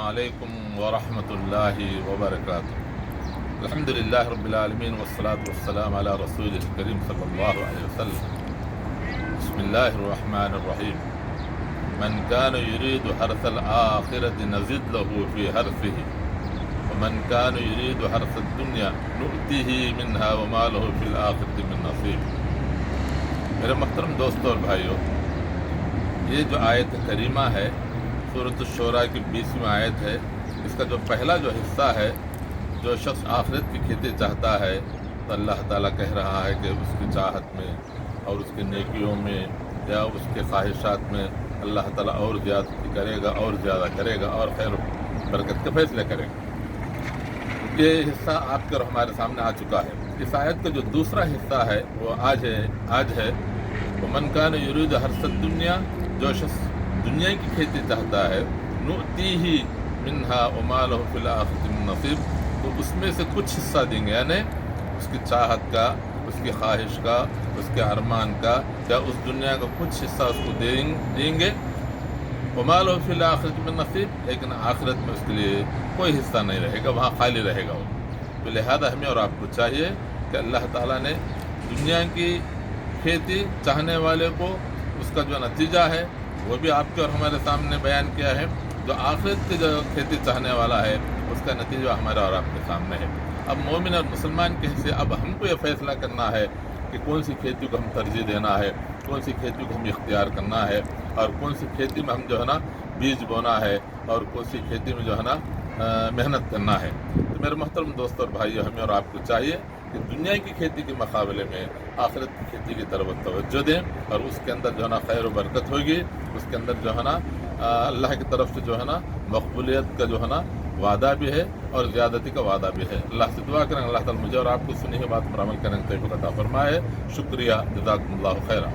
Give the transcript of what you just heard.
علیکم ورحمۃ اللہ وبرکاتہ۔ الحمد للہ رب العالمین والصلاة والسلام علی رسول الکریم صلی اللہ علیہ وسلم۔ بسم اللہ الرحمن الرحیم۔ من كان يريد حرث الآخرة نزد له في حرثه ومن كان يريد حرث الدنيا نؤته منها وما له في الآخرة من نصیب۔ میرے محترم دوستوں اور بھائیوں، یہ جو آیت کریمہ ہے سورۃ الشعراء کی 20ویں آیت ہے، اس کا جو پہلا جو حصہ ہے، جو شخص آخرت کی کھیتی چاہتا ہے تو اللہ تعالیٰ کہہ رہا ہے کہ اس کی چاہت میں اور اس کی نیکیوں میں یا اس کے خواہشات میں اللہ تعالیٰ اور زیادتی کرے گا اور زیادہ کرے گا اور خیر و برکت کے فیصلے کرے گا۔ یہ حصہ آپ کے اور ہمارے سامنے آ چکا ہے۔ اس آیت کا جو دوسرا حصہ ہے وہ آج ہے ومن کان یرید حرث الدنیا، جو شخص دنیا کی کھیتی چاہتا ہے، نؤتیہ منہا وما لہ فی الآخرۃ من نصیب، تو اس میں سے کچھ حصہ دیں گے، یعنی اس کی چاہت کا، اس کی خواہش کا، اس کے ارمان کا، یا اس دنیا کا کچھ حصہ اس کو دیں گے۔ وما لہ فی الآخرۃ من نصیب، لیکن آخرت میں اس کے لیے کوئی حصہ نہیں رہے گا، وہاں خالی رہے گا وہ۔ تو لہذا ہمیں اور آپ کو چاہیے کہ اللہ تعالیٰ نے دنیا کی کھیتی چاہنے والے کو اس کا جو نتیجہ ہے وہ بھی آپ کے اور ہمارے سامنے بیان کیا ہے، جو آخرت کی جو کھیتی چاہنے والا ہے اس کا نتیجہ ہمارا اور آپ کے سامنے ہے۔ اب مومن اور مسلمان کے حصے اب ہم کو یہ فیصلہ کرنا ہے کہ کون سی کھیتی کو ہم ترجیح دینا ہے، کون سی کھیتی کو ہم اختیار کرنا ہے، اور کون سی کھیتی میں ہم جو ہے نا بیج بونا ہے، اور کون سی کھیتی میں جو ہے نا محنت کرنا ہے۔ تو میرے محترم دوست اور بھائیو، ہمیں اور آپ کو چاہیے کہ دنیا کی کھیتی کے مقابلے میں آخرت کی کھیتی کی طرف توجہ دیں، اور اس کے اندر جو ہے نا خیر و برکت ہوگی، اس کے اندر جو ہے نا اللہ کی طرف سے جو ہے نا مقبولیت کا جو ہے نا وعدہ بھی ہے اور زیادتی کا وعدہ بھی ہے۔ اللہ سے دعا کریں اللہ تعالیٰ مجھے اور آپ کو سنی ہوئی بات پر عمل کرنے کی توفیق عطا فرمائے۔ شکریہ، جزاکم اللہ خیرا۔